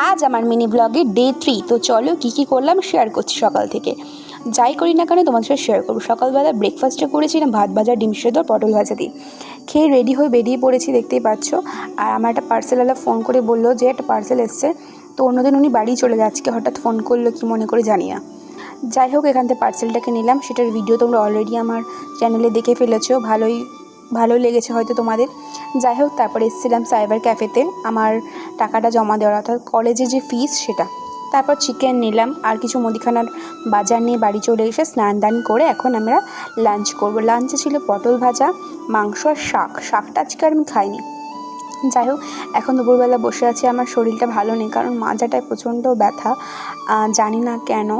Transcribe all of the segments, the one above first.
আজ আমার মিনি ব্লগে ডে 3। তো চলো কী করলাম শেয়ার করছি সকাল থেকে। যাই করি না কেন তোমাদের সাথে শেয়ার করবো। সকালবেলা ব্রেকফাস্টে করেছিলাম ভাত ভাজা, ডিম সেদ্ধ, পটল ভাজা দিয়ে। খেয়ে রেডি হয়ে বেরিয়ে পড়েছি, দেখতেই পাচ্ছ। আর আমার একটা পার্সেলওয়ালা ফোন করে বললো যে একটা পার্সেল এসছে। তো অন্যদিন উনি বাড়ি চলে যায়, আজকে হঠাৎ ফোন করলো কি মনে করে জানি না। যাই হোক, এখান থেকে পার্সেলটাকে নিলাম। সেটার ভিডিও তোমরা অলরেডি আমার চ্যানেলে দেখে ফেলেছো। ভালো লেগেছে হয়তো তোমাদের। যাই হোক, তারপরে এসেছিলাম সাইবার ক্যাফেতে আমার টাকাটা জমা দেওয়ার, অর্থাৎ কলেজে যে ফিস সেটা। তারপর চিকেন নিলাম আর কিছু মুদিখানার বাজার নিয়ে বাড়ি চলে এসে স্নান দান করে এখন আমরা লাঞ্চ করব। লাঞ্চে ছিল পটল ভাজা, মাংস আর শাকটা আজকে আর আমি খাইনি। যাই হোক, এখন দুপুরবেলা বসে আছি। আমার শরীরটা ভালো নেই, কারণ মাজাটায় প্রচণ্ড ব্যথা, জানি না কেন।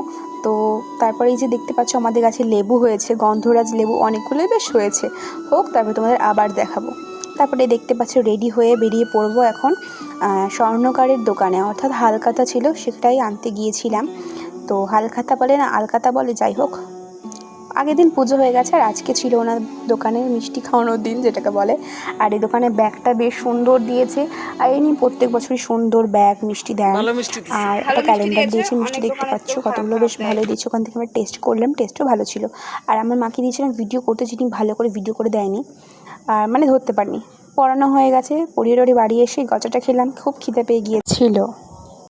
তো তারপরে এই যে দেখতে পাচ্ছ আমাদের গাছে লেবু হয়েছে, গন্ধরাজ লেবু অনেকগুলোই বেশ হয়েছে। হোক, তারপরে তোমাদের আবার দেখাবো। তারপরে দেখতে পাচ্ছ রেডি হয়ে বেরিয়ে পড়বো এখন স্বর্ণকারের দোকানে, অর্থাৎ হালখাতা ছিল সেটাই আনতে গিয়েছিলাম। তো হালখাতা বলে না আলখাতা বলে, যাই হোক। আগের দিন পুজো হয়ে গেছে আর আজকে ছিল ওনার দোকানে মিষ্টি খাওয়ানোর দিন যেটাকে বলে। আর এই দোকানে ব্যাগটা বেশ সুন্দর দিয়েছে, আর এমনি প্রত্যেক বছরই সুন্দর ব্যাগ মিষ্টি দেন। আর একটা ক্যালেন্ডার দিয়েছে, মিষ্টি দেখতে পাচ্ছ কতগুলো বেশ ভালো দিয়েছে। ওখান থেকে আমরা টেস্ট করলাম, টেস্টও ভালো ছিল। আর আমার মাকে দিয়েছিলাম ভিডিও করতে, যিনি ভালো করে ভিডিও করে দেয়নি, আর মানে ধরতে পারিনি। পড়ানো হয়ে গেছে, পড়িয়ে বাড়ি এসে গজাটা খেলাম, খুব খিদে পেয়ে গিয়েছিল।